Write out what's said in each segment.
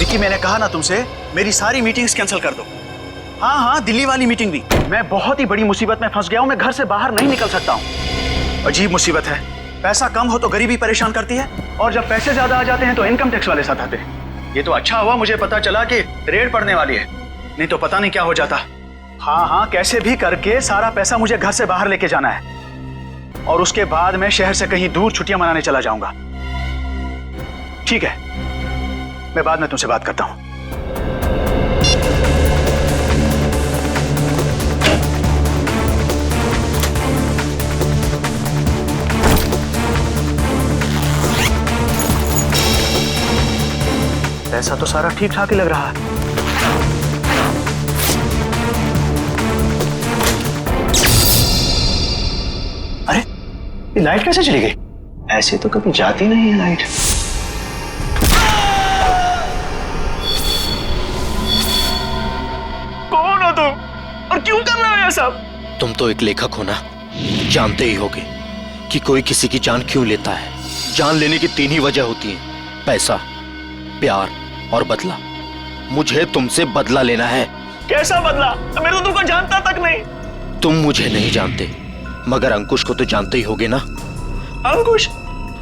विकी, मैंने कहा ना तुमसे, मेरी सारी मीटिंग्स कैंसिल कर दो। हाँ हाँ, दिल्ली वाली मीटिंग भी। मैं बहुत ही बड़ी मुसीबत में फंस गया हूँ, मैं घर से बाहर नहीं निकल सकता हूँ। अजीब मुसीबत है, पैसा कम हो तो गरीबी परेशान करती है, और जब पैसे ज्यादा आ जाते हैं तो इनकम टैक्स वाले साथ आते हैं। ये तो अच्छा हुआ मुझे पता चला कि रेड पड़ने वाली है, नहीं तो पता नहीं क्या हो जाता। हाँ हाँ, कैसे भी करके सारा पैसा मुझे घर से बाहर लेके जाना है, और उसके बाद मैं शहर से कहीं दूर छुट्टियां मनाने चला जाऊंगा। ठीक है, मैं बाद में तुमसे बात करता हूं। पैसा तो सारा ठीक ठाक ही लग रहा है। अरे, ये लाइट कैसे चली गई? ऐसे तो कभी जाती नहीं है लाइट। कौन हो तुम और क्यों कर रहे हो ये सब? तुम तो एक लेखक हो ना, जानते ही होगे कि कोई किसी की जान क्यों लेता है। जान लेने की 3 ही वजह होती है, पैसा, प्यार और बदला। मुझे तुमसे बदला लेना है। कैसा बदला? मैं तो तुमको जानता तक नहीं। तुम मुझे नहीं जानते, मगर अंकुश को तो जानते ही होगे ना। अंकुश?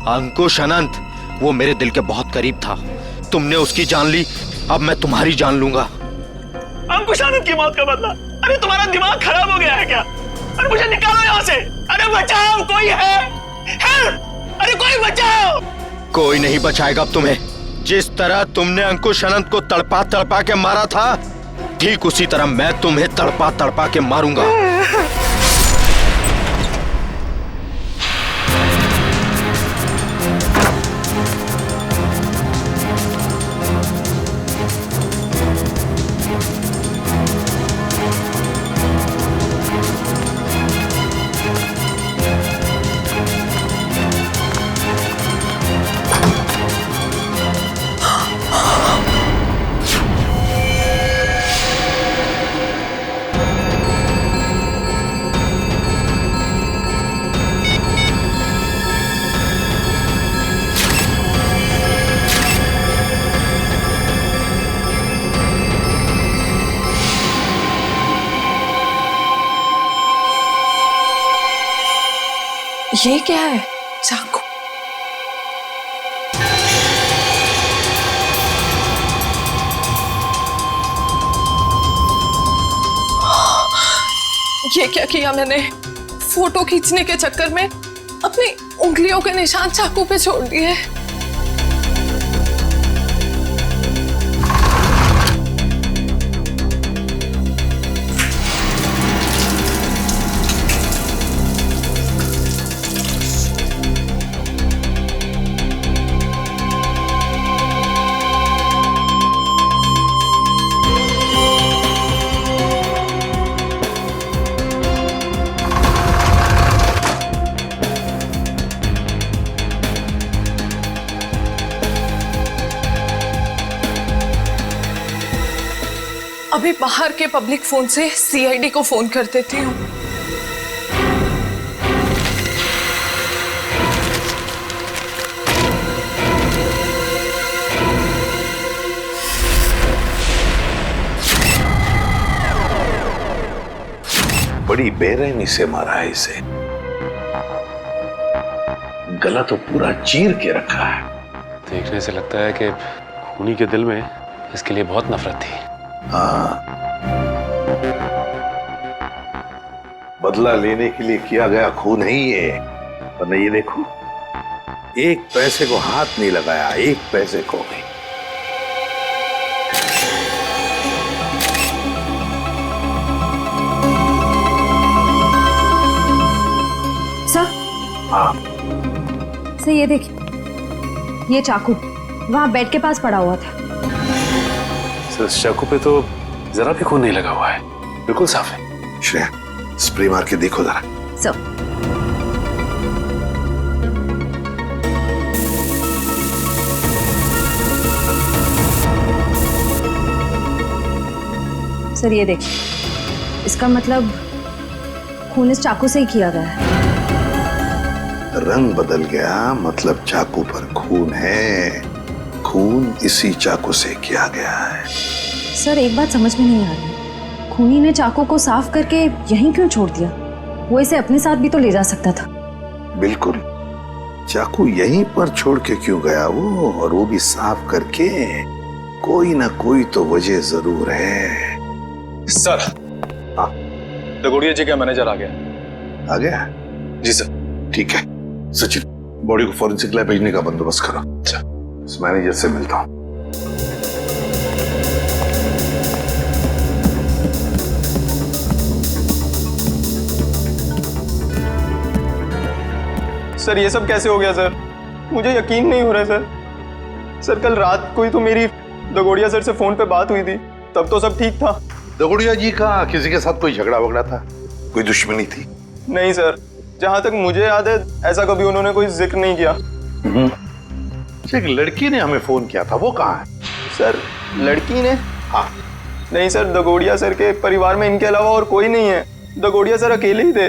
अंकुश अनंत, वो मेरे दिल के बहुत करीब था। तुमने उसकी जान ली, अब मैं तुम्हारी जान लूंगा। अंकुश आनंद की मौत का बदला? अरे तुम्हारा दिमाग खराब हो गया है क्या? अरे मुझे निकालो यहाँ से। अरे बचाओ, कोई है? हेल्प! अरे कोई बचाओ। कोई नहीं बचाएगा अब तुम्हें। जिस तरह तुमने अंकुश अनंत को तड़पा तड़पा के मारा था, ठीक उसी तरह मैं तुम्हें तड़पा तड़पा के मारूंगा। ये क्या है? चाकू? ये क्या किया मैंने? फोटो खींचने के चक्कर में अपनी उंगलियों के निशान चाकू पे छोड़ दिए। अभी बाहर के पब्लिक फोन से सीआईडी को फोन कर देती हूँ। बड़ी बेरहमी से मारा है इसे। गला तो पूरा चीर के रखा है। देखने से लगता है कि खूनी के दिल में इसके लिए बहुत नफरत थी। हाँ, बदला लेने के लिए किया गया खून है ये। वरना ये देखो, एक पैसे को हाथ नहीं लगाया, एक पैसे को भी। सर, हाँ सर ये देखिए, ये चाकू वहां बेड के पास पड़ा हुआ था। सर, इस चाकू पे तो जरा भी खून नहीं लगा हुआ है, बिल्कुल साफ है। श्रेया, स्प्रे मार के देखो जरा। सर, सर ये देखिए, इसका मतलब खून इस चाकू से ही किया गया है। रंग बदल गया, मतलब चाकू पर खून है। खून इसी चाकू से किया गया है। सर एक बात समझ में नहीं आ रही, खूनी ने चाकू को साफ करके यहीं क्यों छोड़ दिया? वो इसे अपने साथ भी तो ले जा सकता था। बिल्कुल, चाकू यहीं पर छोड़ के क्यों गया वो, और वो भी साफ करके? कोई ना कोई तो वजह जरूर है। सर, हाँ दगोड़िया जी का मैनेजर आ गया। आ गया? जी सर। ठीक है सचिन, बॉडी को फॉरेंसिक लैब भेजने का बंदोबस्त करो। अच्छा। इस मैनेजर से मिलता हूं। सर ये सब कैसे हो गया सर? मुझे यकीन नहीं हो रहा है सर। सर कल रात को ही तो मेरी दगोड़िया सर से फोन पे बात हुई थी, तब तो सब ठीक था। दगोड़िया जी का किसी के साथ कोई झगड़ा वगड़ा था? कोई दुश्मनी थी? नहीं सर, जहां तक मुझे याद है ऐसा कभी उन्होंने कोई जिक्र नहीं किया। एक लड़की ने हमें फोन किया था, वो कहाँ है? सर लड़की ने? हाँ। नहीं सर, दगोड़िया सर के परिवार में इनके अलावा और कोई नहीं है। दगोड़िया सर अकेले ही थे।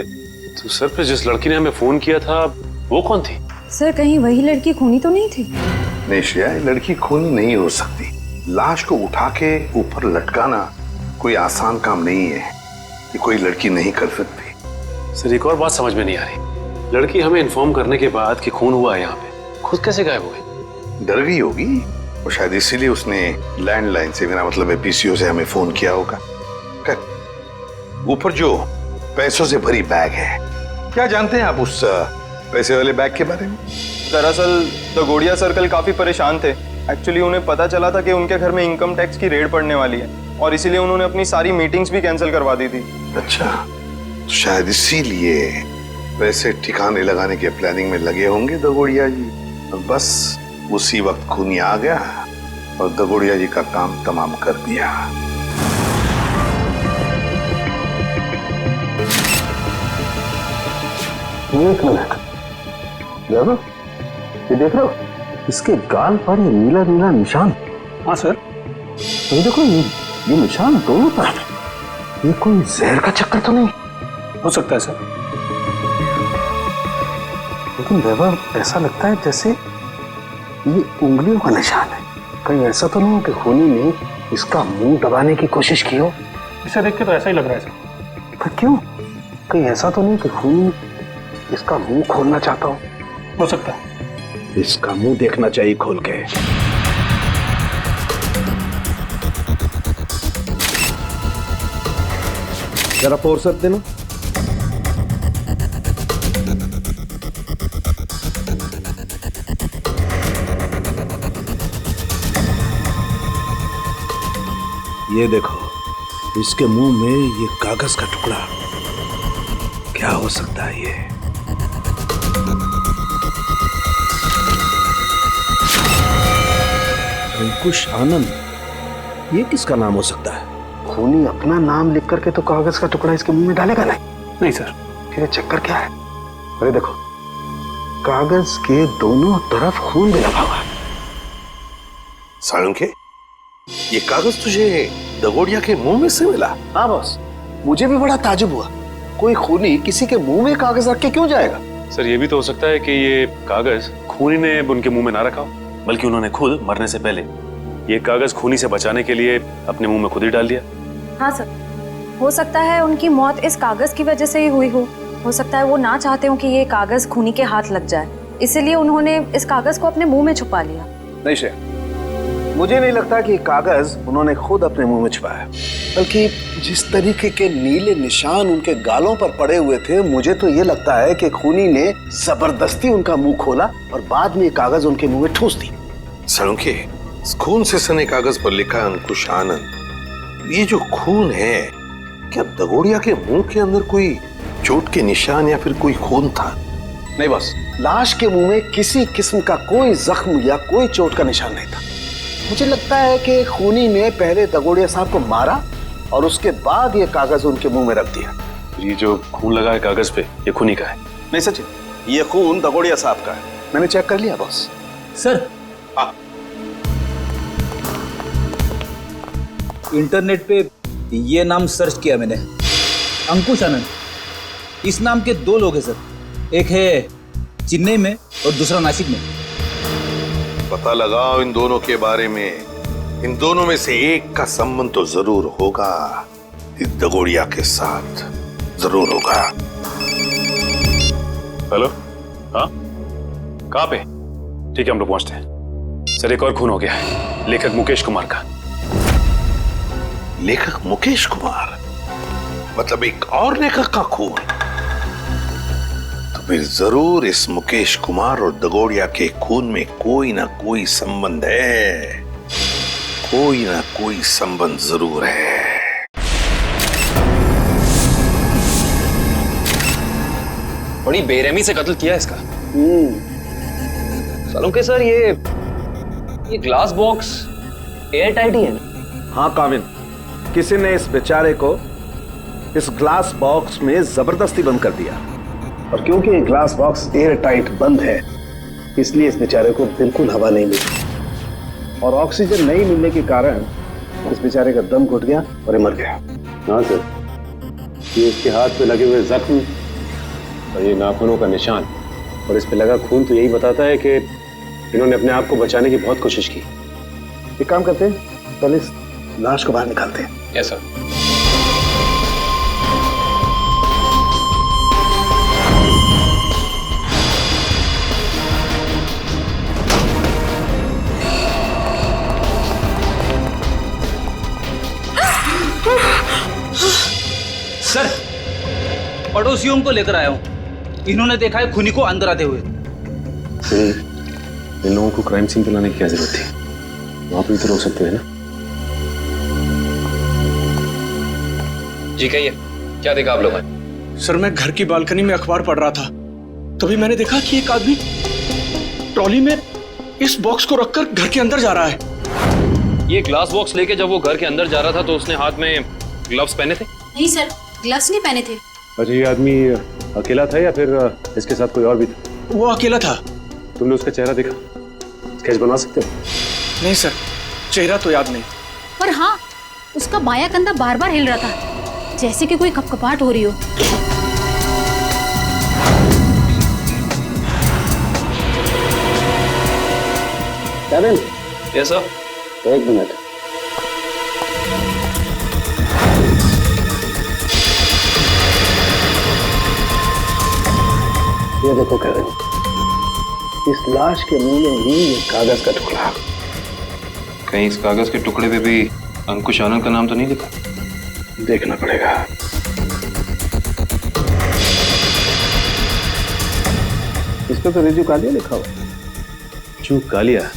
तो सर फिर जिस लड़की ने हमें फोन किया था वो कौन थी? सर कहीं वही लड़की खूनी तो नहीं थी? नहीं श्रेया, लड़की खूनी नहीं हो सकती। लाश को उठा के ऊपर लटकाना कोई आसान काम नहीं है, ये कोई लड़की नहीं कर सकती। सर एक और बात समझ में नहीं आ रही, लड़की हमें इन्फॉर्म करने के बाद कि खून हुआ है यहाँ पे, खुद कैसे गायब हुए? डर गई होगी और शायद इसीलिए उसने लैंडलाइन से, मेरा मतलब है पीसीओ से, हमें फोन किया होगा। ऊपर जो पैसों से भरी बैग है, क्या जानते हैं आप उस पैसे वाले बैग के बारे में? दरअसल दगोड़िया सर कल काफी परेशान थे। एक्चुअली उन्हें पता चला था कि उनके घर में इनकम टैक्स की रेड पड़ने वाली है, और इसीलिए उन्होंने अपनी सारी मीटिंग्स भी कैंसिल करवा दी थी। अच्छा, तो शायद इसीलिए पैसे ठिकाने लगाने के प्लानिंग में लगे होंगे दगोड़िया जी। और बस उसी वक्त खूनी आ गया और दगोड़िया जी का काम तमाम कर दिया। एक मिनट, ये देख रहे हो इसके गाल पर ये नीला नीला निशान? हाँ सर। ये देखो, ये निशान दोनों तरफ। ये कोई जहर का चक्कर तो नहीं? हो सकता है सर, लेकिन वैभव ऐसा लगता है जैसे ये उंगलियों का निशान है। कहीं ऐसा तो नहीं कि खूनी ने इसका मुंह दबाने की कोशिश की हो? इसे देख के तो ऐसा ही लग रहा है सर। पर क्यों? कहीं ऐसा तो नहीं कि खूनी इसका मुंह खोलना चाहता हो सकता है। इसका मुंह देखना चाहिए खोल के। जरा फोर्स देना। ये देखो, इसके मुंह में ये कागज का टुकड़ा, क्या हो सकता है ये? अंकुश आनंद, ये किसका नाम हो सकता है? खूनी अपना नाम लिख करके तो कागज का टुकड़ा इसके मुंह में डालेगा नहीं। नहीं सर। फिर चक्कर क्या है? अरे देखो, कागज के दोनों तरफ खून भी लगा हुआ है। साळुंखे, ये कागज तुझे दगोड़िया के मुंह में से मिला? हाँ बॉस, मुझे भी बड़ा ताजुब हुआ। कोई खूनी किसी के मुंह में कागज रख के क्यों जाएगा? सर ये भी तो हो सकता है कि ये कागज खूनी ने उनके मुंह में ना रखा, बल्कि उन्होंने खुद मरने से पहले ये कागज खूनी से बचाने के लिए अपने मुंह में खुद ही डाल दिया। हाँ सर, हो सकता है उनकी मौत इस कागज की वजह से ही हुई हो सकता है वो ना चाहते हो कि ये कागज खूनी के हाथ लग जाए, इसीलिए उन्होंने इस कागज को अपने मुंह में छुपा लिया। नहीं श्रेया, मुझे नहीं लगता कि कागज उन्होंने खुद अपने मुंह में छुपाया, बल्कि जिस तरीके के नीले निशान उनके गालों पर पड़े हुए थे, मुझे तो ये लगता है कि खूनी ने जबरदस्ती उनका मुंह खोला और बाद में ये कागज उनके मुंह में ठूस दी। साळुंखे, खून से सने कागज पर लिखा अंकुश आनंद। ये जो खून है, क्या दगोड़िया के मुंह के अंदर कोई चोट के निशान या फिर कोई खून था? नहीं बस, लाश के मुंह में किसी किस्म का कोई जख्म या कोई चोट का निशान नहीं था। मुझे लगता है कि खूनी ने पहले दगोड़िया साहब को मारा और उसके बाद ये कागज उनके मुंह में रख दिया। ये जो खून लगा है कागज पे, ये खूनी का है? नहीं सचिन, ये खून दगोड़िया साहब का है। मैंने चेक कर लिया बॉस। सर, इंटरनेट पे ये नाम सर्च किया मैंने, अंकुश आनंद। इस नाम के 2 लोग हैं सर, एक है चेन्नई में और दूसरा नासिक में। पता लगाओ इन दोनों के बारे में। इन दोनों में से एक का संबंध तो जरूर होगा, इस दगोड़िया के साथ जरूर होगा। हेलो, हाँ, कहाँ पे? ठीक है, हम लोग पहुंचते हैं। सर, एक और खून हो गया है, लेखक मुकेश कुमार का। लेखक मुकेश कुमार? मतलब एक और लेखक का खून? तो फिर जरूर इस मुकेश कुमार और दगोड़िया के खून में कोई ना कोई संबंध है, कोई ना कोई संबंध जरूर है। बड़ी बेरहमी से कत्ल किया इसका। सालों के सर, ये ग्लास बॉक्स एयर टाइट ही है ना? हाँ काविन, किसी ने इस बेचारे को इस ग्लास बॉक्स में जबरदस्ती बंद कर दिया, और क्योंकि ये ग्लास बॉक्स एयर टाइट बंद है, इसलिए इस बेचारे को बिल्कुल हवा नहीं मिली, और ऑक्सीजन नहीं मिलने के कारण इस बेचारे का दम घुट गया और ये मर गया। हाँ सर, ये इसके हाथ पे लगे हुए जख्म और ये नाखूनों का निशान और इस पे लगा खून तो यही बताता है कि इन्होंने अपने आप को बचाने की बहुत कोशिश की। एक काम करते हैं, पहले इस लाश को बाहर निकालते हैं। Yes sir. सर, पड़ोसियों को लेकर आया हूं। इन्होंने देखा है खूनी को अंदर आते हुए। इन लोगों को क्राइम सीन पे लाने की क्या जरूरत थी? वहां पे भी तो रोक सकते हैं ना। जी कहिए, क्या देखा आप लोगों ने? सर, मैं घर की बालकनी में अखबार पढ़ रहा था, तभी मैंने देखा कि एक आदमी ट्रॉली में इस बॉक्स को रखकर घर के अंदर जा रहा है। ये ग्लास बॉक्स लेके जब वो घर के अंदर जा रहा था तो उसने हाथ में ग्लव्स पहने थे? नहीं सर, ग्लव्स नहीं पहने थे। अच्छा, ये आदमी अकेला था या फिर इसके साथ कोई और भी था? वो अकेला था। तुमने उसका चेहरा देखा? स्केच बनवा सकते हो? नहीं सर, चेहरा तो याद नहीं। पर हाँ, उसका बायां कंधा बार बार हिल रहा था, जैसे कि कोई कपकपाहट हो रही हो। Kevin, yes sir. एक मिनट। ये देखो केविन, इस लाश के मुंह में ही एक कागज का टुकड़ा। कहीं इस कागज के टुकड़े पे भी अंकुश आनंद का नाम तो नहीं लिखा? देखना पड़ेगा। इस पे तो रिजू कालिया लिखा हुआ। रिजू कालिया?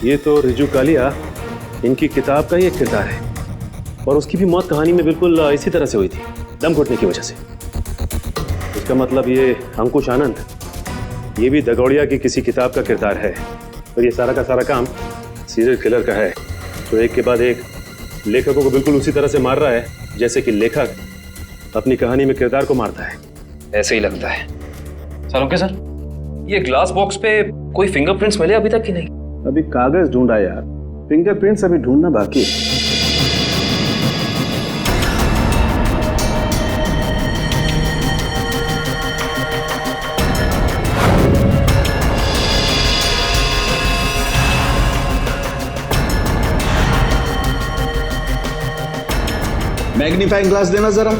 ये तो रिजू कालिया इनकी किताब का ही एक किरदार है, और उसकी भी मौत कहानी में बिल्कुल इसी तरह से हुई थी, दम घुटने की वजह से। इसका मतलब ये अंकुश आनंद, ये भी दगोड़िया की किसी किताब का किरदार है, और ये सारा का सारा काम सीरियल किलर का है, तो एक के बाद एक लेखकों को बिल्कुल उसी तरह से मार रहा है जैसे कि लेखक अपनी कहानी में किरदार को मारता है। ऐसे ही लगता है। सालों के सर, ये ग्लास बॉक्स पे कोई फिंगरप्रिंट्स मिले अभी तक कि नहीं? अभी कागज ढूंढा यार, फिंगरप्रिंट्स अभी ढूंढना बाकी है। मैग्नीफाइंग ग्लास देना जरा।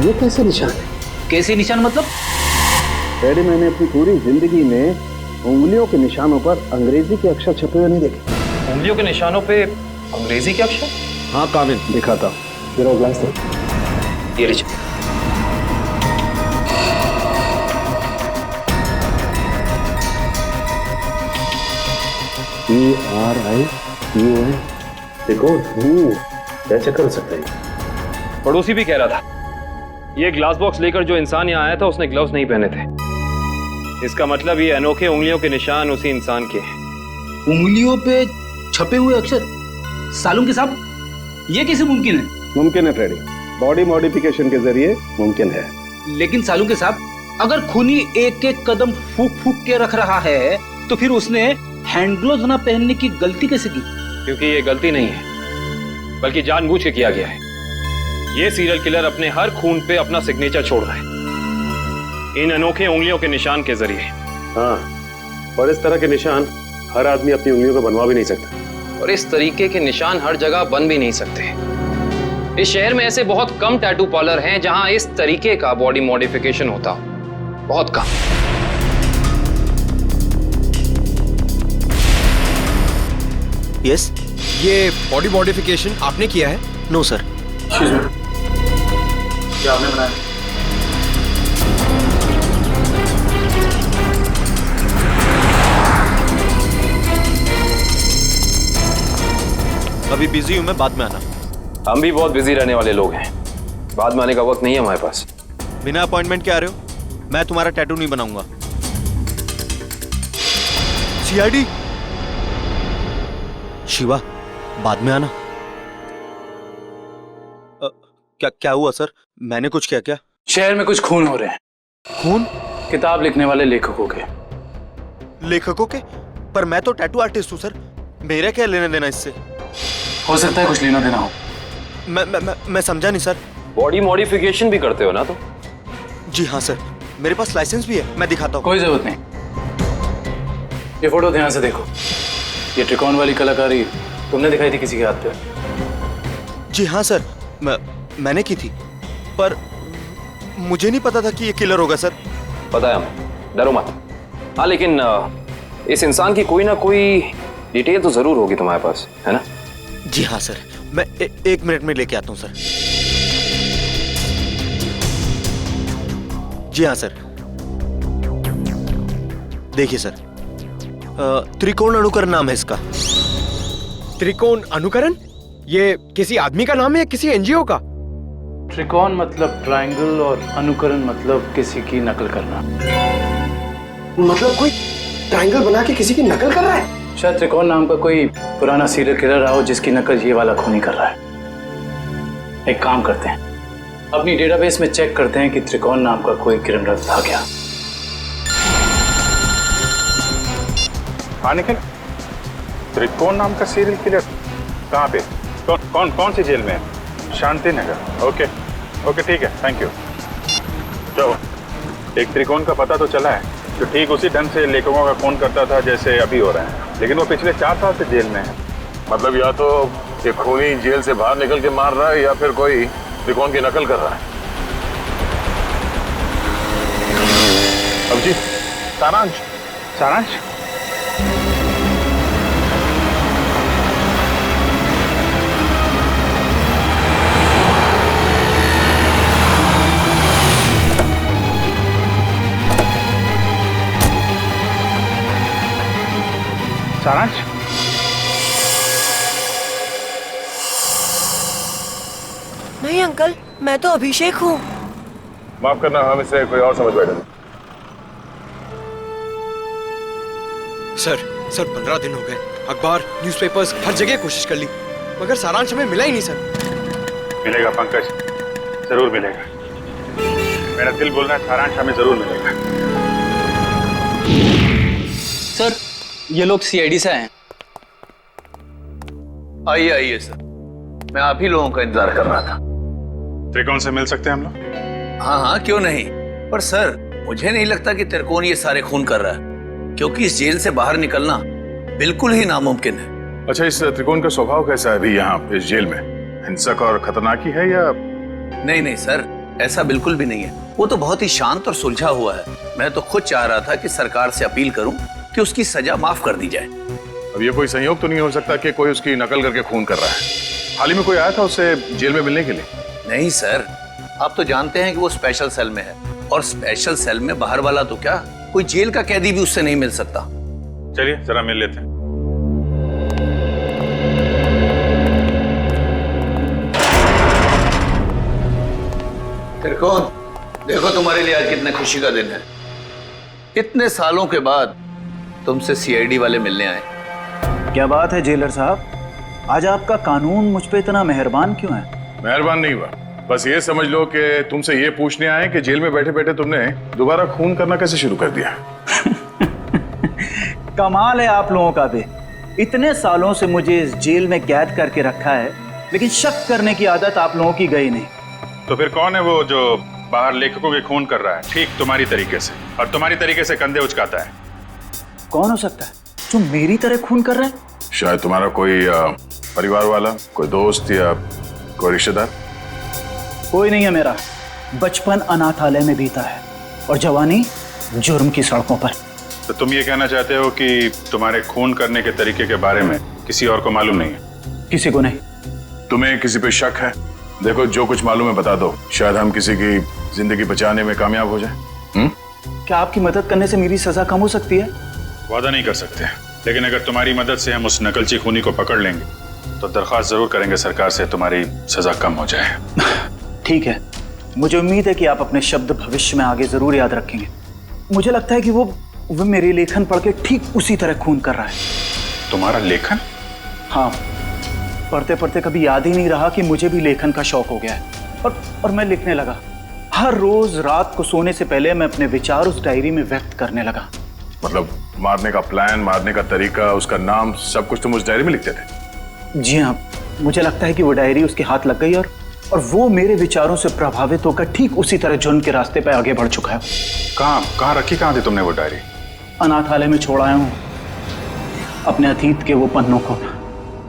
ये कैसे निशान है? कैसे निशान मतलब? डैडी, मैंने अपनी पूरी जिंदगी में उंगलियों के निशानों पर अंग्रेजी के अक्षर छपे हुए नहीं देखे। उंगलियों के निशानों पे अंग्रेजी के अक्षर? हाँ काविन, दिखाता हूँ। जरा ग्लास दे। ये लीजिए। ERIUN, देखो क्या चक्कर हो सकता है? पड़ोसी भी कह रहा था, ये ग्लास बॉक्स लेकर जो इंसान यहाँ आया था उसने ग्लव्स नहीं पहने थे। इसका मतलब ये अनोखे उंगलियों के निशान उसी इंसान के हैं। उंगलियों पे छपे हुए अक्षर? सालुंके के साहब, ये कैसे मुमकिन है? मुमकिन है फ्रेडी, बॉडी मॉडिफिकेशन के जरिए मुमकिन है। लेकिन सालुंके साहब, अगर खूनी एक एक कदम फूक फूक के रख रहा है तो फिर उसने हैंड ग्लोव्स ना पहनने की गलती कैसे की? क्योंकि ये गलती नहीं है, बल्कि जानबूझ के किया गया है। ये सीरियल किलर अपने हर खून पे अपना सिग्नेचर छोड़ रहा है, इन अनोखे उंगलियों के निशान के जरिए। हाँ, और इस तरह के निशान हर आदमी अपनी उंगलियों पर बनवा भी नहीं सकता। और इस तरीके के निशान हर जगह बन भी नहीं सकते। इस शहर में ऐसे बहुत कम टैटू पार्लर हैं जहां इस तरीके का बॉडी मॉडिफिकेशन होता हो, बहुत कम। यस, ये बॉडी मॉडिफिकेशन आपने किया है? No sir. क्या आपने बनाया? अभी बिजी हूं मैं, बाद में आना। हम भी बहुत बिजी रहने वाले लोग हैं, बाद में आने का वक्त नहीं है हमारे पास। बिना अपॉइंटमेंट के आ रहे हो? मैं तुम्हारा टैटू नहीं बनाऊंगा। सीआईडी शिवा, बाद में आना। क्या हुआ सर? मैंने कुछ किया क्या? शहर में कुछ खून हो रहे हैं। खून? किताब लिखने वाले लेखकों के। लेखकों के? पर मैं तो टैटू आर्टिस्ट हूं सर, मेरा क्या लेना देना इससे? हो सकता है कुछ लेना देना हो। मैं समझा नहीं सर। बॉडी मॉडिफिकेशन भी करते हो ना तुम? जी हाँ सर, मेरे पास लाइसेंस भी है, मैं दिखाता हूँ। कोई जरूरत नहीं, ये फोटो ध्यान से देखो। ये त्रिकोण वाली कलाकारी तुमने दिखाई थी किसी के हाथ पे? जी हाँ सर, मैंने की थी, पर मुझे नहीं पता था कि ये किलर होगा सर। पता है हमें, डरो मत। हाँ, लेकिन इस इंसान की कोई ना कोई डिटेल तो जरूर होगी तुम्हारे पास, है ना? जी हाँ सर, मैं 1 मिनट में लेके आता हूँ सर। जी हाँ सर, देखिए सर, त्रिकोण अनुकरण नाम है इसका। त्रिकोण अनुकरण? ये किसी आदमी का नाम है या किसी एनजीओ का? त्रिकोण मतलब ट्रायंगल और अनुकरण मतलब किसी की नकल करना। मतलब कोई ट्रायंगल बना के किसी की नकल कर रहा है? शायद त्रिकोण नाम का कोई पुराना सीरियल किलर रहा हो जिसकी नकल ये वाला खूनी कर रहा है। एक काम करते हैं, अपनी डेटाबेस में चेक करते हैं कि त्रिकोण नाम का कोई क्रिमिनल था क्या। हाँ निखिल, त्रिकोण नाम का सीरियल किलर कहाँ पे? कौन सी जेल में है? शांति नगर। ओके ठीक है, थैंक यू। चलो, एक त्रिकोण का पता तो चला है जो ठीक उसी ढंग से लेखकों का खून करता था जैसे अभी हो रहा है, लेकिन वो पिछले 4 साल से जेल में है। मतलब या तो ये खूनी जेल से बाहर निकल के मार रहा है या फिर कोई त्रिकोण की नकल कर रहा है। अब जी, सारांश नहीं अंकल, मैं तो अभिषेक हूँ। माफ करना, हम इसे कोई और समझ बैठे। सर 15 दिन हो गए, अखबार, न्यूज़पेपर्स, हर जगह कोशिश कर ली, मगर सारांश हमें मिला ही नहीं सर। मिलेगा पंकज, जरूर मिलेगा। मेरा दिल बोल रहा है सारांश हमें जरूर मिलेगा। सर, ये लोग सीआईडी से आए हैं। आइए सर, मैं आप ही लोगों का इंतजार कर रहा था। त्रिकोण से मिल सकते हैं हम लोग? हाँ, क्यों नहीं। पर सर, मुझे नहीं लगता कि त्रिकोण ये सारे खून कर रहा है, क्योंकि इस जेल से बाहर निकलना बिल्कुल ही नामुमकिन है। अच्छा, इस त्रिकोण का स्वभाव कैसा है अभी यहाँ इस जेल में? हिंसक और खतरनाक ही है या? नहीं सर, ऐसा बिल्कुल भी नहीं है। वो तो बहुत ही शांत और सुलझा हुआ है। मैं तो खुद चाह रहा था कि सरकार से अपील करूं कि उसकी सजा माफ कर दी जाए। अब ये कोई संयोग तो नहीं हो सकता कि कोई उसकी नकल करके खून कर रहा है? हाल ही में कोई आया था उससे जेल में मिलने के लिए? नहीं सर, आप तो जानते हैं कि वो स्पेशल सेल में है, और स्पेशल सेल में बाहर वाला तो क्या, कोई जेल का कैदी भी उससे नहीं मिल सकता। चलिए जरा मिल लेते हैं। त्रिकोण, देखो तुम्हारे लिए आज कितने खुशी का दिन है। इतने सालों के बाद तुमसे सीआईडी वाले मिलने आए। क्या बात है जेलर साहब, आज आपका कानून मुझ पे इतना मेहरबान क्यों है? मेहरबान नहीं हुआ, बस ये समझ लो कि तुमसे ये पूछने आए कि जेल में बैठे बैठे तुमने दोबारा खून करना कैसे शुरू कर दिया? कमाल है आप लोगों का भी। इतने सालों से मुझे इस जेल में कैद करके रखा है, लेकिन शक करने की आदत आप लोगों की गई नहीं। तो फिर कौन है वो जो बाहर लेखकों के खून कर रहा है ठीक तुम्हारी तरीके से, और तुम्हारी तरीके से कंधे उचकाता है? कौन हो सकता है जो मेरी तरह खून कर रहा है? शायद तुम्हारा कोई परिवार वाला, कोई दोस्त या कोई रिश्तेदार। कोई नहीं है मेरा। बचपन अनाथालय में बीता है और जवानी जुर्म की सड़कों पर। तो तुम ये कहना चाहते हो कि तुम्हारे खून करने के तरीके के बारे में किसी और को मालूम नहीं है? किसी को नहीं। तुम्हें किसी पे शक है? देखो, जो कुछ मालूम है बता दो, शायद हम किसी की जिंदगी बचाने में कामयाब हो जाए। क्या आपकी मदद करने से मेरी सजा कम हो सकती है? वादा नहीं कर सकते, लेकिन अगर तुम्हारी मदद से हम उस नकलची खूनी को पकड़ लेंगे तो दरख्वास्त जरूर करेंगे सरकार से तुम्हारी सजा कम हो जाए। ठीक है, मुझे उम्मीद है कि आप अपने शब्द भविष्य में आगे जरूर याद रखेंगे। मुझे लगता है कि वो मेरे लेखन पढ़ के ठीक उसी तरह खून कर रहा है। तुम्हारा लेखन? हाँ, पढ़ते पढ़ते कभी याद ही नहीं रहा कि मुझे भी लेखन का शौक हो गया है और मैं लिखने लगा। हर रोज रात को सोने से पहले मैं अपने विचार उस डायरी में व्यक्त करने लगा। मतलब मारने का प्लान, मारने का तरीका, उसका नाम, सब कुछ तुम उस डायरी में लिखते थे? जी हाँ, मुझे लगता है कि वो डायरी उसके हाथ लग गई और वो मेरे विचारों से प्रभावित होकर ठीक उसी तरह जुर्म के रास्ते पर आगे बढ़ चुका है। कहाँ रखी कहाँ थी तुमने वो डायरी? अनाथालय में छोड़ आया हूँ अपने अतीत के वो पन्नों को।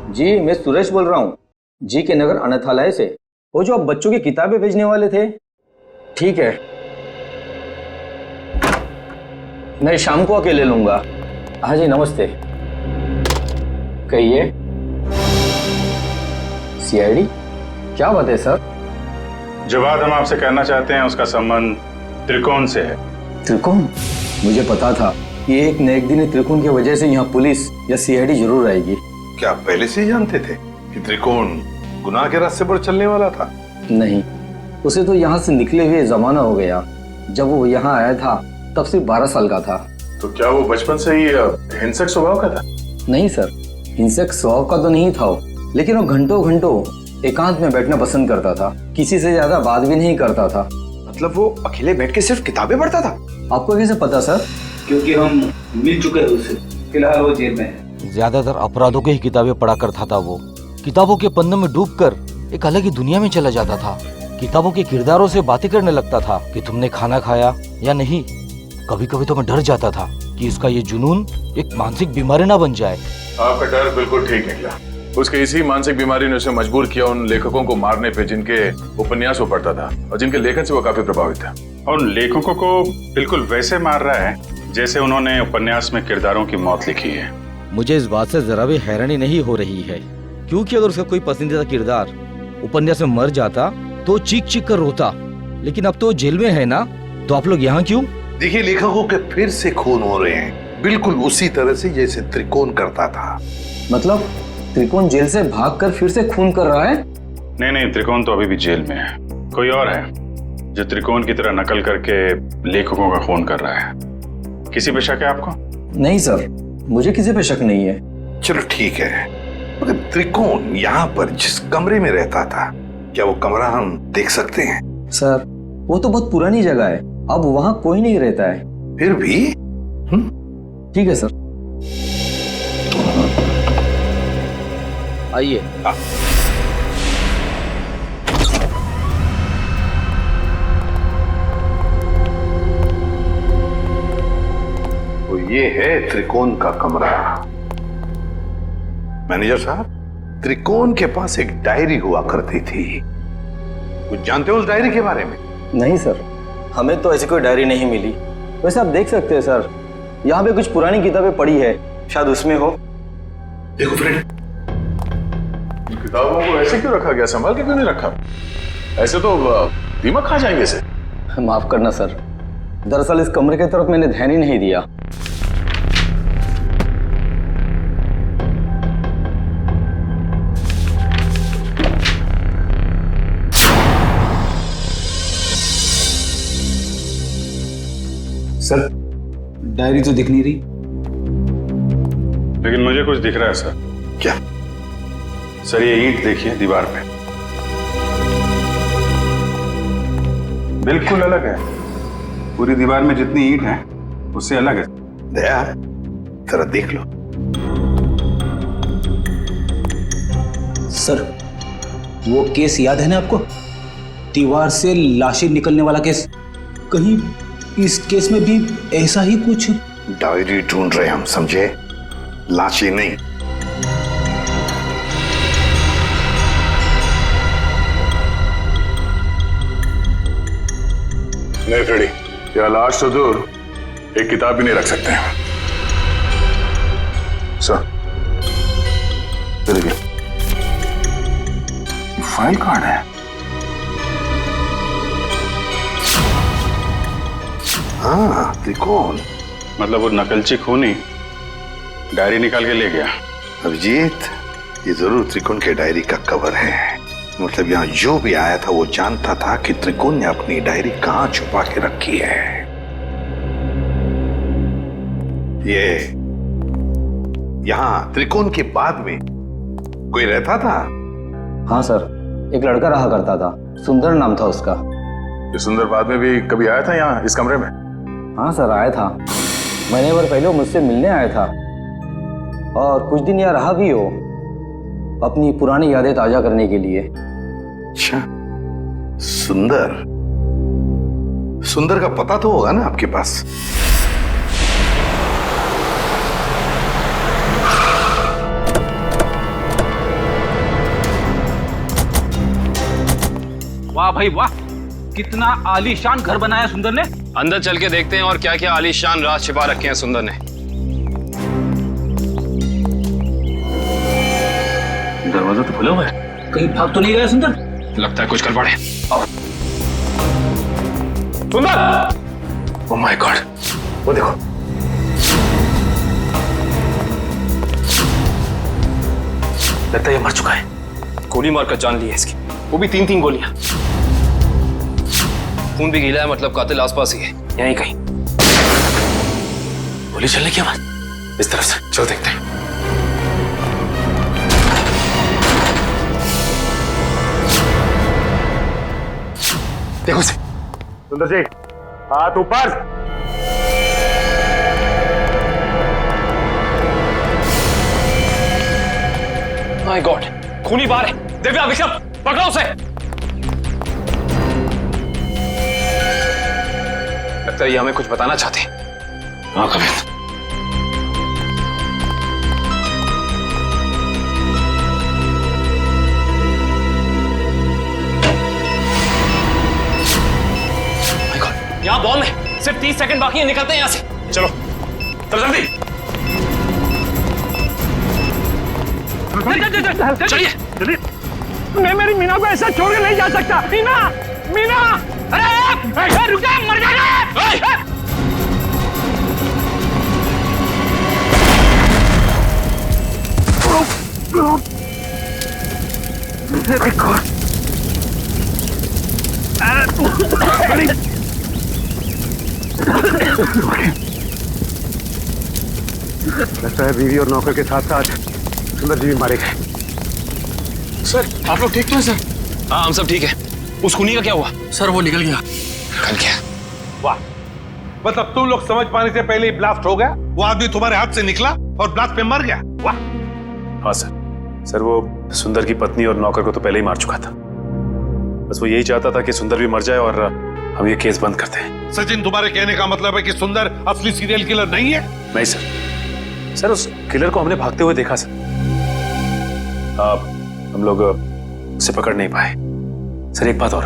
जी, मैं सुरेश बोल रहा हूँ, जी के नगर अनाथालय से। वो जो आप बच्चों की किताबें भेजने वाले थे। ठीक है, मैं शाम को आके ले लूंगा। हाँ जी, नमस्ते। कहिए। सीआईडी? क्या बात है सर? जो बात हम आपसे कहना चाहते हैं उसका संबंध त्रिकोण से है। त्रिकोण? मुझे पता था कि एक न एक दिन त्रिकोण की वजह से यहाँ पुलिस या सीआईडी जरूर आएगी। क्या आप पहले से ही जानते थे कि त्रिकोण गुनाह के रास्ते पर चलने वाला था? नहीं, उसे तो यहाँ से निकले हुए जमाना हो गया। जब वो यहाँ आया था तब सिर्फ 12 साल का था। तो क्या वो बचपन से ही हिंसक स्वभाव का था? नहीं सर, हिंसक स्वभाव का तो नहीं था वो, लेकिन वो घंटों घंटों एकांत में बैठना पसंद करता था। किसी से ज्यादा बात भी नहीं करता था। मतलब वो अकेले बैठ के सिर्फ किताबें पढ़ता था? आपको कैसे पता सर? क्योंकि हम मिल चुके हैं उससे। फिलहाल वो जेल में है। ज्यादातर अपराधों की ही किताबें पढ़ा करता था वो। किताबों के पन्नों में डूबकर एक अलग ही दुनिया में चला जाता था। किताबों के किरदारों से बातें करने लगता था कि तुमने खाना खाया या नहीं। कभी कभी तो मैं डर जाता था कि इसका ये जुनून एक मानसिक बीमारी ना बन जाए। आपका डर बिल्कुल ठीक निकला। उसके इसी मानसिक बीमारी ने उसे मजबूर किया उन लेखकों को मारने पे जिनके उपन्यास वो पढ़ता था और जिनके लेखन से वो काफी प्रभावित था। और उन लेखकों को बिल्कुल वैसे मार रहा है जैसे उन्होंने उपन्यास में किरदारों की मौत लिखी है। मुझे इस बात से जरा भी हैरानी नहीं हो रही है, क्योंकि अगर उसका कोई पसंदीदा किरदार उपन्यास में मर जाता तो चीख चीख कर रोता, लेकिन अब तो जेल में है ना, तो आप लोग यहाँ क्यों? देखिए, लेखकों के फिर से खून हो रहे हैं, बिल्कुल उसी तरह से जैसे त्रिकोण करता था। मतलब त्रिकोण जेल से भागकर फिर से खून कर रहा है? नहीं, त्रिकोण तो अभी भी जेल में है। कोई और है जो त्रिकोण की तरह नकल करके लेखकों का खून कर रहा है। किसी पे शक है आपको? नहीं सर, मुझे किसी पे शक नहीं है। चलो ठीक है, मगर त्रिकोण यहाँ पर जिस कमरे में रहता था, क्या वो कमरा हम देख सकते हैं? सर, वो तो बहुत पुरानी जगह है, अब वहाँ कोई नहीं रहता है। फिर भी? ठीक है सर, आइए। तो ये है त्रिकोण का कमरा। मैनेजर साहब, त्रिकोण के पास एक डायरी हुआ करती थी, कुछ जानते हो उस डायरी के बारे में? नहीं सर, हमें तो ऐसी कोई डायरी नहीं मिली। वैसे आप देख सकते हैं सर, यहाँ पे कुछ पुरानी किताबें पड़ी है, शायद उसमें हो। देखो फ्रेंड, किताबों को ऐसे क्यों रखा गया? संभाल के क्यों नहीं रखा? ऐसे तो दीमक खा जाएंगे इसे। माफ करना सर, दरअसल इस कमरे की तरफ मैंने ध्यान ही नहीं दिया। सर, डायरी तो दिख नहीं रही। लेकिन मुझे कुछ दिख रहा है सर। क्या? सर, ये ईंट देखिए दीवार पे, बिल्कुल अलग है। पूरी दीवार में जितनी ईंट है उससे अलग है। दया, जरा देख लो। सर, वो केस याद है ना आपको? दीवार से लाशें निकलने वाला केस, कहीं इस केस में भी ऐसा ही कुछ? डायरी ढूंढ रहे हम, समझे? लाशें नहीं। नहीं फ्रेडी, या लाश तो दूर, एक किताब भी नहीं रख सकते हैं। सर, देखिए, फाइल कार्ड है। हाँ, त्रिकोण। मतलब वो नकलची खूनी डायरी निकाल के ले गया। अभिजीत, ये जरूर त्रिकोण के डायरी का कवर है। मतलब यहाँ जो भी आया था वो जानता था कि त्रिकोण ने अपनी डायरी कहाँ छुपा के रखी है। ये यहाँ त्रिकोण के बाद में कोई रहता था? हाँ सर, एक लड़का रहा करता था, सुंदर नाम था उसका। ये सुंदर बाद में भी कभी आया था यहाँ इस कमरे में? हाँ सर, आया था। महीने भर पहले वो मुझसे मिलने आया था और कुछ दिन यहाँ रहा भी हो, अपनी पुरानी यादें ताजा करने के लिए। अच्छा, सुंदर। सुंदर का पता तो होगा ना आपके पास? वाह भाई वाह, कितना आलीशान घर बनाया सुंदर ने। अंदर चल के देखते हैं और क्या क्या आलीशान राज छिपा रखे हैं सुंदर ने। दरवाजा तो खुला हुआ है, कहीं भाग तो नहीं गया सुंदर? लगता है कुछ गड़बड़ है। सुंदर! ओह माय गॉड, वो देखो। लगता है ये मर चुका है। गोली मारकर जान ली है इसकी, वो भी 3-3 गोलियां। खून भी गीला है, मतलब कातिल आसपास ही है, यहीं कहीं। गोली चलने की आवाज इस तरफ से, चलो देखते हैं। देखो से। सुंदर जी, हाथ ऊपर। माय गॉड, खूनी बाहर है। दिव्या, विक्रम, पकड़ो उसे। लगता है ये हमें कुछ बताना चाहते हैं। हाँ कमित। यहाँ बॉम्ब है, सिर्फ 30 सेकंड बाकी है, निकलते हैं यहाँ से। चलो जल्दी चलिए। मैं मेरी मीना को ऐसा छोड़ के नहीं जा सकता। मीना, मीना, अरे रुक जा, मर जाएगा। लगता है बीवी और नौकर के साथ साथ सुंदर जी भी मारे गए। सर, आप लोग ठीक तो हैं सर? हाँ, हम सब ठीक है। उस खूनी का क्या हुआ? सर, वो निकल गया। निकल गया? वाह, मतलब तुम लोग समझ पाने से पहले ही ब्लास्ट हो गया। वो आदमी तुम्हारे हाथ से निकला और ब्लास्ट पे मर गया। वाह। हाँ सर, वो सुंदर की पत्नी और नौकर को तो पहले ही मार चुका था। बस वो यही चाहता था कि सुंदर भी मर जाए और हम ये केस बंद करते हैं। सचिन, तुम्हारे कहने का मतलब है कि सुंदर असली सीरियल किलर नहीं है? नहीं सर, उस किलर को हमने भागते हुए देखा सर। हम लोग उसे पकड़ नहीं पाए। सर एक बात और,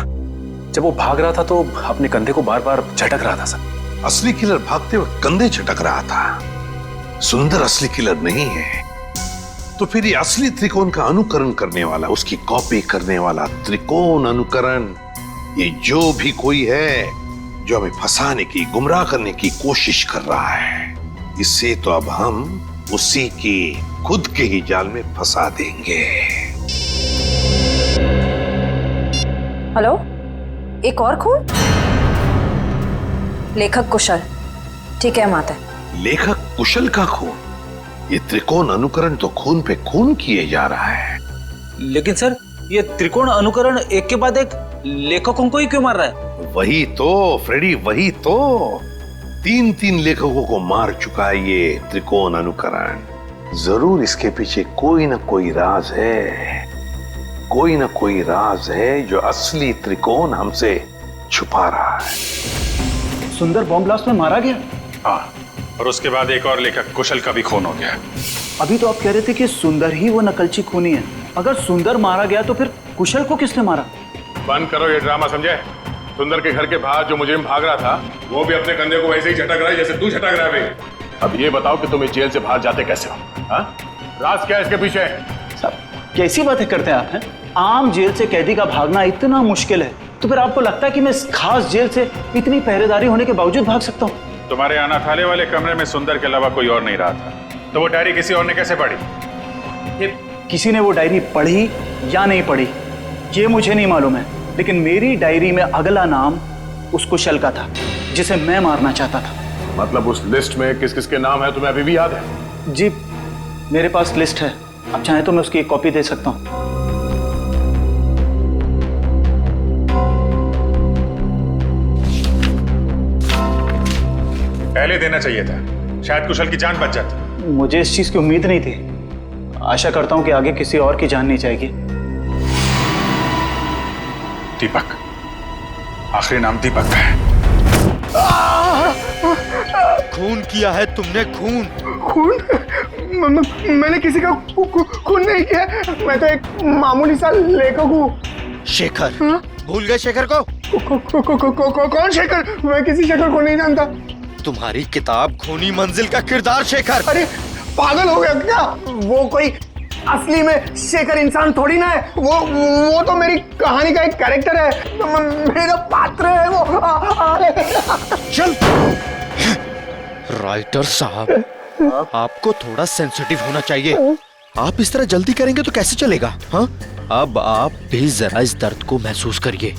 जब वो भाग रहा था तो अपने कंधे को बार बार झटक रहा था सर। असली किलर भागते हुए कंधे झटक रहा था। सुंदर असली किलर नहीं है। तो फिर ये असली त्रिकोण का अनुकरण करने वाला, उसकी कॉपी करने वाला त्रिकोण अनुकरण, ये जो भी कोई है जो हमें फंसाने की, गुमराह करने की कोशिश कर रहा है, इससे तो अब हम उसी की खुद के ही जाल में फंसा देंगे। हेलो, एक और खून? लेखक कुशल। ठीक है माता। लेखक कुशल का खून? ये त्रिकोण अनुकरण तो खून पे खून किए जा रहा है। लेकिन सर, ये त्रिकोण अनुकरण एक के बाद एक लेखकों को ही क्यों मार रहा है? वही तो फ्रेडी, वही तो 3-3 लेखकों को मार चुका है ये त्रिकोण अनुकरण। जरूर इसके पीछे कोई ना कोई राज है। कोई ना कोई राज है जो असली त्रिकोण हमसे छुपा रहा है। सुंदर बॉम्ब ब्लास्ट में मारा गया? हाँ, और उसके बाद एक और लेखक कुशल का भी खून हो गया। अभी तो आप कह रहे थे कि सुंदर ही वो नकलची खूनी है। अगर सुंदर मारा गया तो फिर कुशल को किसने मारा? बंद करो ये ड्रामा, समझे? सुंदर के घर के बाहर जो मुजरिम भाग रहा था वो भी अपने कंधे को वैसे ही झटक रहा है जैसे तू झटक रहा है भाई। अब ये बताओ कि तुम इस जेल से बाहर जाते कैसे हो? हाँ? राज क्या है इसके पीछे? सब कैसी बातें करते हैं आप हैं? आम जेल से कैदी का भागना इतना मुश्किल है तो फिर आपको लगता है कि मैं इस खास जेल से इतनी पहरेदारी होने के बावजूद भाग सकता हूँ? तुम्हारे अनाथालय वाले कमरे में सुंदर के अलावा कोई और नहीं रहा था, तो वो डायरी किसी और ने कैसे पढ़ी? किसी ने वो डायरी पढ़ी या नहीं पढ़ी ये मुझे नहीं मालूम है, लेकिन मेरी डायरी में अगला नाम उस कुशल का था जिसे मैं मारना चाहता था। मतलब उस लिस्ट में किस किस के नाम है तुम्हें अभी भी याद है? जी मेरे पास लिस्ट है, आप चाहें तो मैं उसकी एक कॉपी दे सकता हूँ। पहले देना चाहिए था, शायद कुशल की जान बच जाती। मुझे इस चीज की उम्मीद नहीं थी। आशा करता हूं कि आगे किसी और की जान नहीं जाएगी। दीपक, आखिरी नाम दीपक का है। खून किया है तुमने, खून। खून? मैंने किसी का खून नहीं किया, मैं तो एक मामूली सा लेखक हूँ। शेखर? भूल गए शेखर को? कौन शेखर? मैं किसी शेखर को नहीं जानता। तुम्हारी किताब खूनी मंजिल का किरदार शेखर। अरे पागल हो गया क्या? वो कोई असली में शेखर इंसान थोड़ी ना है, वो तो मेरी कहानी का एक कैरेक्टर है, मेरा पात्र है वो। चल राइटर साहब, आपको थोड़ा सेंसिटिव होना चाहिए। आप इस तरह जल्दी करेंगे तो कैसे चलेगा? हाँ, अब आप भी जरा इस दर्द को महसूस करिए।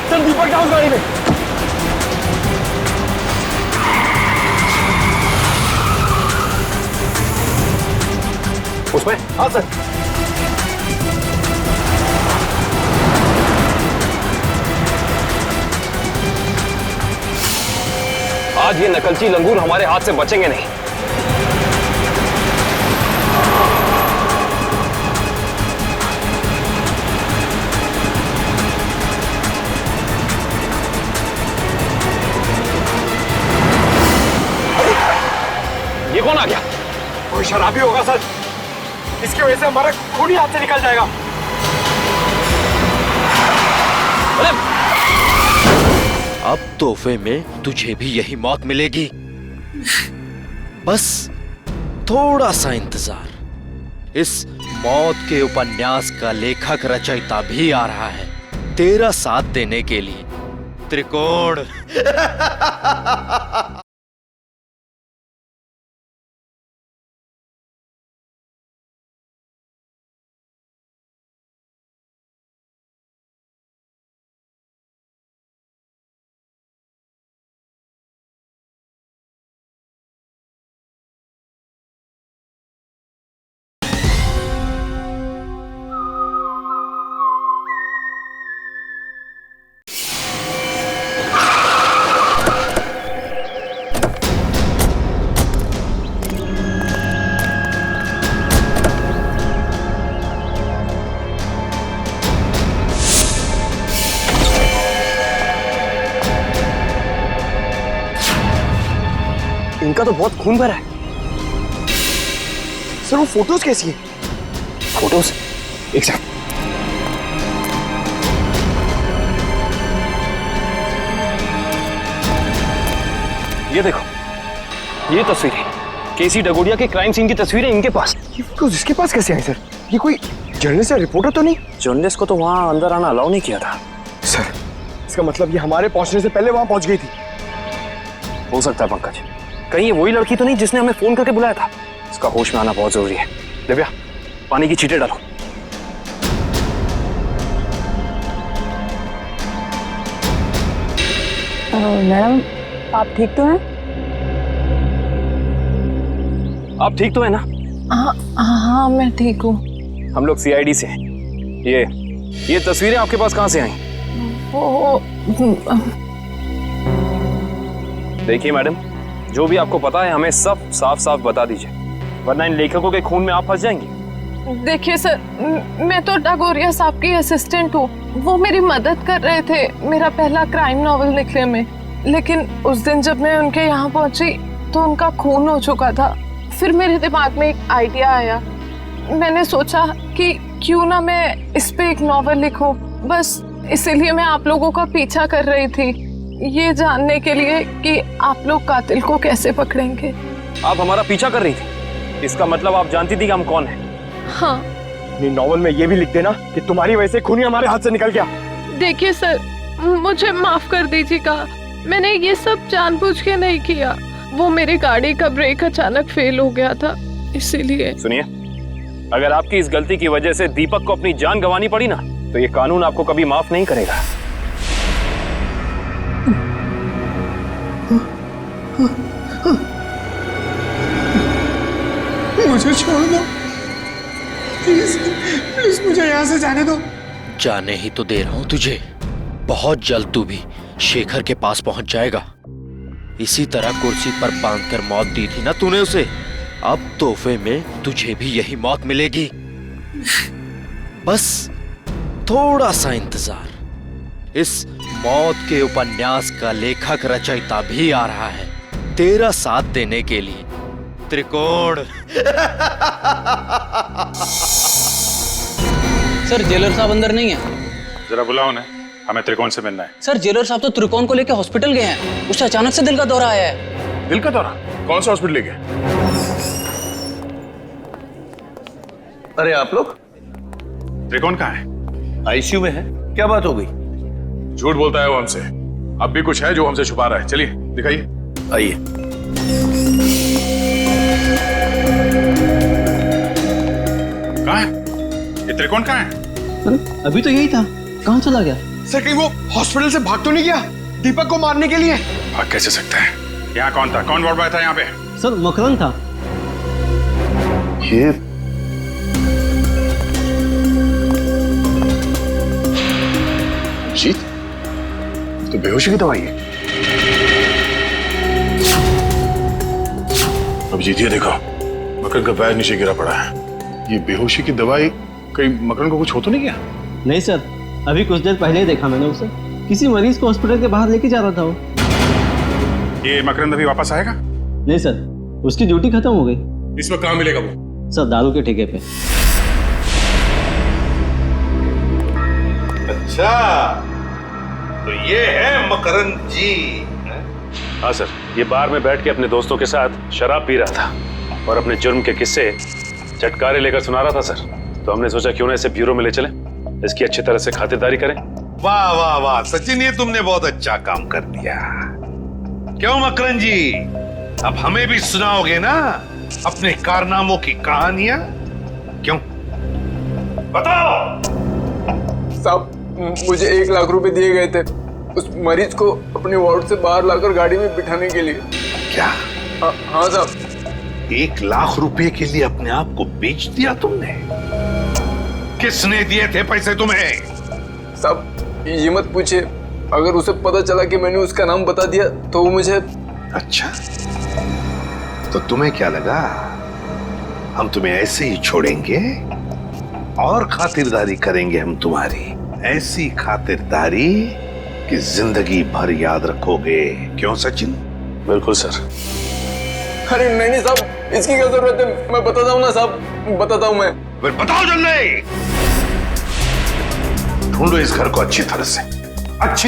सर दीपक का उस गाड़ी में। उसमें? हाँ सर। आज ये नकलची लंगूर हमारे हाथ से बचेंगे नहीं। ये कौन आ गया? कोई शराबी होगा सर, इसकी वजह से हमारा खून ही हाथ से निकल जाएगा। अब तोहफे में तुझे भी यही मौत मिलेगी। बस थोड़ा सा इंतजार। इस मौत के उपन्यास का लेखक रचयिता भी आ रहा है तेरा साथ देने के लिए। त्रिकोण। इनका तो बहुत खून भरा है। सर वो फोटोज कैसी है? फोटोज एक सेकंड। ये देखो, ये तस्वीरें केसी डगोडिया के क्राइम सीन की तस्वीरें इनके पास। ये फोटोज इसके पास कैसे आई सर? ये कोई जर्नलिस्ट या रिपोर्टर तो नहीं? जर्नलिस्ट को तो वहां अंदर आना अलाउ नहीं किया था। सर इसका मतलब ये हमारे पहुंचने से पहले वहां पहुंच गई थी। हो सकता है पंकज, कहीं ये वही लड़की तो नहीं जिसने हमें फोन करके बुलाया था? इसका होश में आना बहुत जरूरी है। दिव्या, पानी की छींटे डालो। मैडम आप ठीक तो हैं? आप ठीक तो है ना? हाँ मैं ठीक हूँ। हम लोग सीआईडी से हैं। ये तस्वीरें आपके पास कहाँ से आई? देखिए मैडम, जो भी आपको पता है हमें सब साफ साफ बता दीजिए, वरना इन लेखकों के खून में आप फंस जाएंगे। देखिए सर, मैं तो डागोरिया साहब की असिस्टेंट हूँ। वो मेरी मदद कर रहे थे मेरा पहला क्राइम नॉवल लिखने में, लेकिन उस दिन जब मैं उनके यहाँ पहुंची तो उनका खून हो चुका था। फिर मेरे दिमाग में एक आइडिया आया। मैंने सोचा कि क्यों ना मैं इस पे एक नॉवल लिखूं। बस इसीलिए मैं आप लोगों का पीछा कर रही थी, ये जानने के लिए कि आप लोग कातिल को कैसे पकड़ेंगे। आप हमारा पीछा कर रही थी, इसका मतलब आप जानती थी कि हम कौन हैं। हाँ। अपनी नॉवल में ये भी लिख देना कि तुम्हारी वजह से खूनी हमारे हाथ से निकल गया। देखिए सर, मुझे माफ कर दीजिएगा, मैंने ये सब जानबूझ के नहीं किया। वो मेरी गाड़ी का ब्रेक अचानक फेल हो गया था, इसीलिए। सुनिए, अगर आपकी इस गलती की वजह से दीपक को अपनी जान गंवानी पड़ी ना, तो ये कानून आपको कभी माफ नहीं करेगा। मुझे छोड़ दो प्लीज, प्लीज मुझे यहाँ से जाने दो। जाने ही तो दे रहा हूं तुझे। बहुत जल्द तू भी शेखर के पास पहुंच जाएगा। इसी तरह कुर्सी पर बांधकर मौत दी थी ना तूने उसे, अब तोहफे में तुझे भी यही मौत मिलेगी। बस थोड़ा सा इंतजार। इस मौत के उपन्यास का लेखक रचयिता भी आ रहा है तेरा साथ देने के लिए। त्रिकोण। सर जेलर साहब अंदर नहीं है। जरा बुलाओ उन्हें, हमें त्रिकोण से मिलना है। सर जेलर साहब तो त्रिकोण को लेकर हॉस्पिटल गए हैं, उसे अचानक से दिल का दौरा आया है। दिल का दौरा? कौन सा हॉस्पिटल ले गए? अरे आप लोग? त्रिकोण कहाँ है? आईसीयू में है। क्या बात हो गई? झूठ बोलता है वो हमसे। अब भी कुछ है जो हमसे छुपा रहा है। चलिए दिखाइए। आइए। कहाँ है ये त्रिकोण? कहाँ है? अभी तो यही था, कहाँ चला गया? सर कहीं वो हॉस्पिटल से भाग तो नहीं गया दीपक को मारने के लिए? भाग कैसे सकता है? यहाँ कौन था? कौन वार्ड बॉय था यहाँ पे? सर मकरंद था। ये जीत तो बेहोशी की दवाई है। अब जीतिए, देखो मकरन का पैर नीचे गिरा पड़ा है। ये बेहोशी की दवाई कहीं मकरन को कुछ हो तो नहीं गया? नहीं सर, अभी कुछ देर पहले ही देखा मैंने उसे, किसी मरीज को हॉस्पिटल के बाहर लेके जा रहा था वो। ये मकरन अभी वापस आएगा? नहीं सर, उसकी ड्यूटी खत्म हो गई। इसमें कहाँ मिलेगा वो? सर दारू के ठेके पे। अच्छा, तो ये है मकरन जी। हाँ सर, ये बार में बैठ के अपने दोस्तों के साथ शराब पी रहा था और अपने जुर्म के किस्से चटकारे लेकर सुना रहा था सर। तो हमने सोचा क्यों ना इसे ब्यूरो में ले चलें, इसकी अच्छी तरह से खातिरदारी करें। वाह वाह वाह सचिन, ये तुमने बहुत अच्छा काम कर दिया। क्यों मकरन जी, अब हमें भी सुनाओगे ना अपने कारनामों की कहानियां? क्यों, बताओ। साहब मुझे 1 लाख रुपए दिए गए थे उस मरीज को अपने वार्ड से बाहर लाकर गाड़ी में बिठाने के लिए। क्या? हाँ साहब। 1 लाख रुपए के लिए अपने आप को बेच दिया तुमने? किसने दिए थे पैसे तुम्हें? साहब ये मत पूछिए, अगर उसे पता चला कि मैंने उसका नाम बता दिया तो वो मुझे। अच्छा, तो तुम्हें क्या लगा हम तुम्हें ऐसे ही छोड़ेंगे? और खातिरदारी करेंगे हम तुम्हारी, ऐसी खातिरदारी कि जिंदगी भर याद रखोगे। क्यों सचिन? बिल्कुल सर। अरे नहीं साहब, इसकी क्या जरूरत है, मैं बताता हूँ ना साहब, बताता हूँ मैं। फिर बताओ जल्दी। ढूंढो इस घर को अच्छी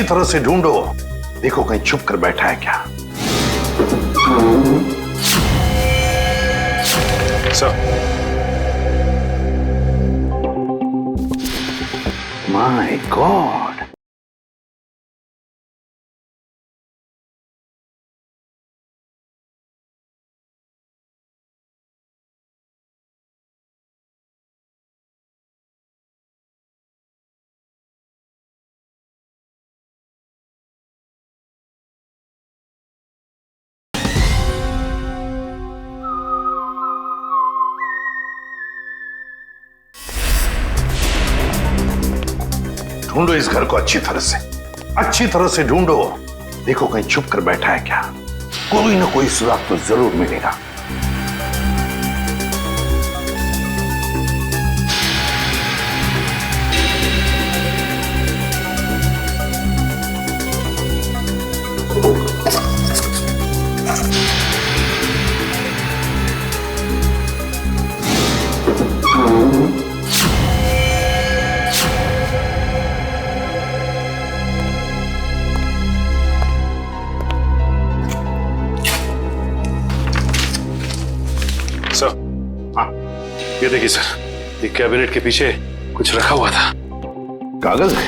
तरह से ढूंढो। देखो कहीं छुप कर बैठा है क्या? सर। माय गॉड, ढूंढो इस घर को अच्छी तरह से ढूंढो। देखो कहीं छुप कर बैठा है क्या? कोई ना कोई सुराग तो जरूर मिलेगा। ये देखिए सर, ये कैबिनेट के पीछे कुछ रखा हुआ था। कागज है?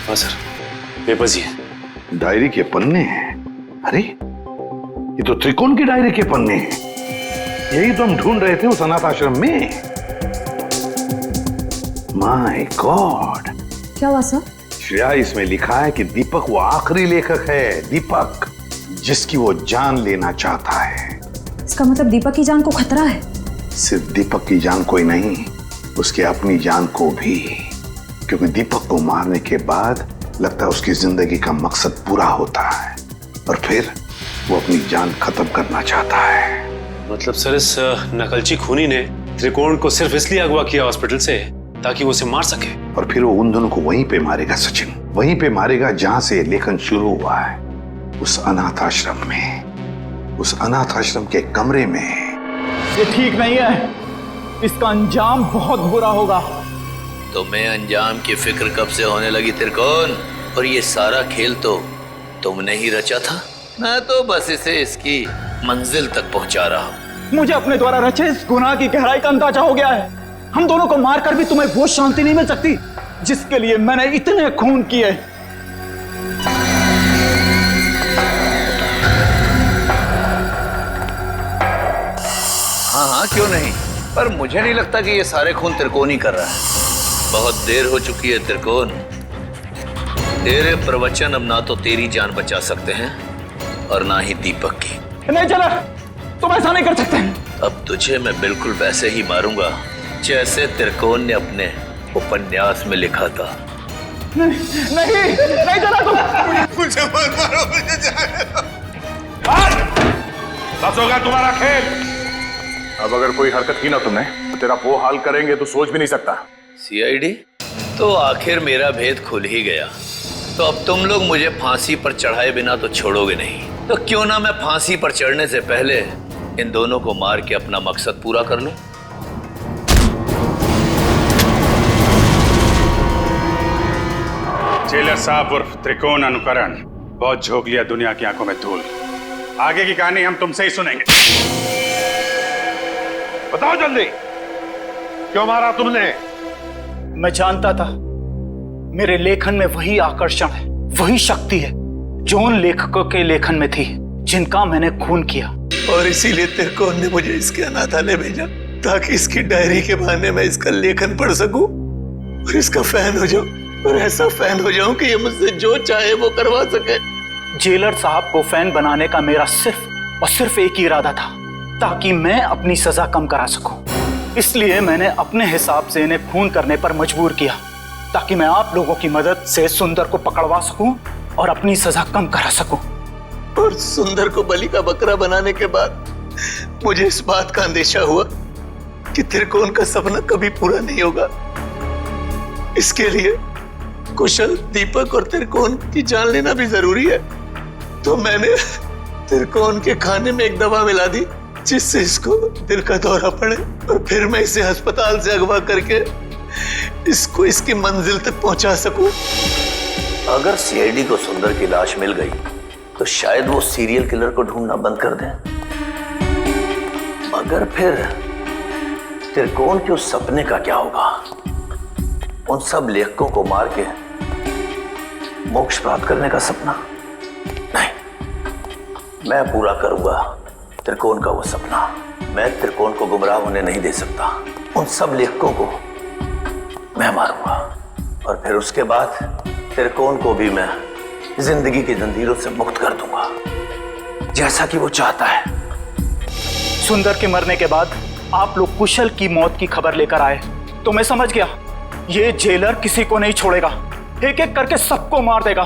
हाँ सर, पेपर्स ही है। डायरी के पन्ने हैं? अरे ये तो त्रिकोण की डायरी के पन्ने हैं। यही तो हम ढूंढ रहे थे उस अनाथ आश्रम में। My God! क्या हुआ सर? श्रेया, इसमें लिखा है कि दीपक वो आखिरी लेखक है, दीपक जिसकी वो जान लेना चाहता है। इसका मतलब दीपक की जान को खतरा है? सिर्फ दीपक की जान को ही नहीं, उसके अपनी जान को भी। क्योंकि दीपक को मारने के बाद लगता है उसकी जिंदगी का मकसद पूरा होता है और फिर वो अपनी जान खत्म करना चाहता है। मतलब सर, इस नकलची खूनी ने त्रिकोण को सिर्फ इसलिए अगवा किया हॉस्पिटल से ताकि वो उसे मार सके। और फिर वो उन दोनों को वहीं पे मारेगा सचिन, वहीं पे मारेगा जहां से लेखन शुरू हुआ है, उस अनाथ आश्रम में, उस अनाथ आश्रम के कमरे में। ये ठीक नहीं है, इसका अंजाम बहुत बुरा होगा। तुम्हें अंजाम की फिक्र कब से होने लगी त्रिकोण? और ये सारा खेल तो तुमने ही रचा था। मैं तो बस इसे इसकी मंजिल तक पहुंचा रहा हूं। मुझे अपने द्वारा रचे इस गुनाह की गहराई का अंदाजा हो गया है। हम दोनों को मारकर भी तुम्हें वो शांति नहीं मिल सकती जिसके लिए मैंने इतने खून किए। हाँ, क्यों नहीं, पर मुझे नहीं लगता कि ये सारे खून त्रिकोण ही कर रहा है। बहुत देर हो चुकी है त्रिकोण। तेरे प्रवचन अब ना तो तेरी जान बचा सकते हैं और ना ही दीपक की। नहीं चला, तुम ऐसा नहीं कर सकते। अब तुझे मैं बिल्कुल वैसे ही मारूंगा जैसे त्रिकोण ने अपने उपन्यास में लिखा था। नहीं चला, तुम मुझे मत मारो, मुझे जाने दो। बस होगा तुम्हारा खेल। अब अगर कोई हरकत की ना तुमने तो तेरा वो हाल करेंगे तो सोच भी नहीं सकता। सीआईडी, तो आखिर मेरा भेद खुल ही गया। तो अब तुम लोग मुझे फांसी पर चढ़ाए बिना तो छोड़ोगे नहीं। तो क्यों ना मैं फांसी पर चढ़ने से पहले इन दोनों को मार के अपना मकसद पूरा कर लूं। जेलर साहब उर्फ त्रिकोण अनुकरण, बहुत झोंक लिया दुनिया की आंखों में धूल। आगे की कहानी हम तुमसे ही सुनेंगे। बताओ जल्दी, क्यों मारा तुमने? मैं जानता था मेरे लेखन में वही आकर्षण है, वही शक्ति है जो उन लेखकों के लेखन में थी जिनका मैंने खून किया। और इसीलिए त्रिकोण ने मुझे इसके अनाथालय भेजा ताकि इसकी डायरी के बहाने मैं इसका लेखन पढ़ सकूं और इसका फैन हो जाऊं, और ऐसा फैन हो जाऊं कि ये मुझसे जो चाहे वो करवा सके। जेलर साहब को फैन बनाने का मेरा सिर्फ और सिर्फ एक ही इरादा था, ताकि मैं अपनी सजा कम करा सकूं। इसलिए मैंने अपने हिसाब से इन्हें खून करने पर मजबूर किया, ताकि मैं आप लोगों की मदद से सुंदर को पकड़वा सकूं और अपनी सजा कम करा सकूं। और सुंदर को बलि का बकरा बनाने के बाद मुझे इस बात का अंदेशा हुआ कि त्रिकोण का सपना कभी पूरा नहीं होगा। इसके लिए कुशल, दीपक और त्रिकोण की जान लेना भी जरूरी है। तो मैंने त्रिकोण के खाने में एक दवा मिला दी जिससे इसको दिल का दौरा पड़े, और फिर मैं इसे अस्पताल से अगवा करके इसको इसकी मंजिल तक पहुंचा सकूं। अगर सीआईडी को सुंदर की लाश मिल गई तो शायद वो सीरियल किलर को ढूंढना बंद कर दें, मगर फिर त्रिकोण के उस सपने का क्या होगा? उन सब लेखकों को मार के मोक्ष प्राप्त करने का सपना? नहीं, मैं पूरा करूंगा त्रिकोण का वो सपना। मैं त्रिकोण को गुमराह होने नहीं दे सकता। उन सब लेखकों को मैं मारूंगा और फिर उसके बाद त्रिकोण को भी मैं जिंदगी की जंजीरों से मुक्त कर दूंगा, जैसा कि वो चाहता है। सुंदर के मरने के बाद आप लोग कुशल की मौत की खबर लेकर आए तो मैं समझ गया ये जेलर किसी को नहीं छोड़ेगा। एक एक करके सबको मार देगा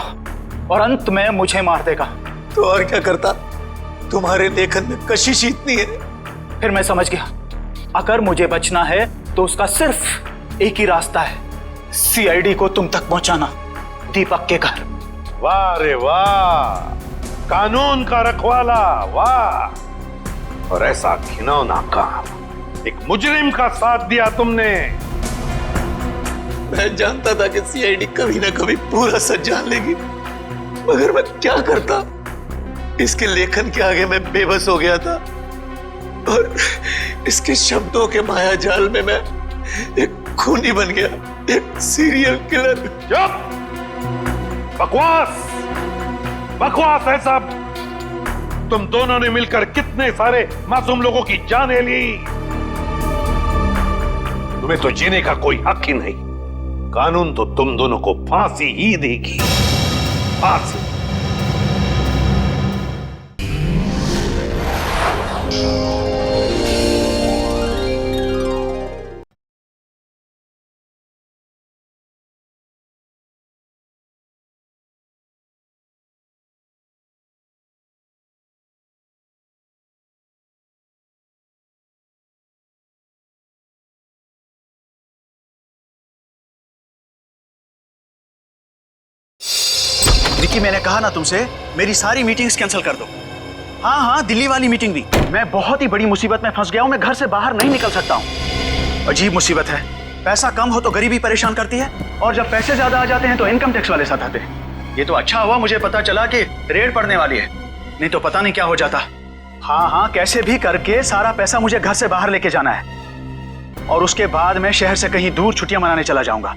और अंत में मुझे मार देगा। तो और क्या करता? तुम्हारे लेखन में कशिश इतनी है। फिर मैं समझ गया, अगर मुझे बचना है तो उसका सिर्फ एक ही रास्ता है, सीआईडी को तुम तक पहुंचाना, दीपक के घर। वाह रे वाह, कानून का रखवाला, वाह। और ऐसा घिनौना काम, एक मुजरिम का साथ दिया तुमने। मैं जानता था कि सीआईडी कभी ना कभी पूरा सच जान लेगी, मगर मैं क्या करता? इसके लेखन के आगे मैं बेबस हो गया था और इसके शब्दों के माया जाल में मैं एक खूनी बन गया, एक सीरियल किलर। चुप! बकवास, बकवास है सब। तुम दोनों ने मिलकर कितने सारे मासूम लोगों की जानें ली। तुम्हें तो जीने का कोई हक ही नहीं। कानून तो तुम दोनों को फांसी ही देगी, फांसी। विकी, मैंने कहा ना तुमसे, मेरी सारी मीटिंग्स कैंसिल कर दो। हाँ हाँ, दिल्ली वाली मीटिंग भी। मैं बहुत ही बड़ी मुसीबत में फंस गया हूँ, मैं घर से बाहर नहीं निकल सकता हूँ। अजीब मुसीबत है, पैसा कम हो तो गरीबी परेशान करती है, और जब पैसे ज्यादा आ जाते हैं तो इनकम टैक्स वाले साथ आते हैं। ये तो अच्छा हुआ मुझे पता चला कि रेड पड़ने वाली है, नहीं तो पता नहीं क्या हो जाता। हाँ हाँ, कैसे भी करके सारा पैसा मुझे घर से बाहर लेके जाना है, और उसके बाद मैं शहर से कहीं दूर छुट्टियां मनाने चला जाऊंगा।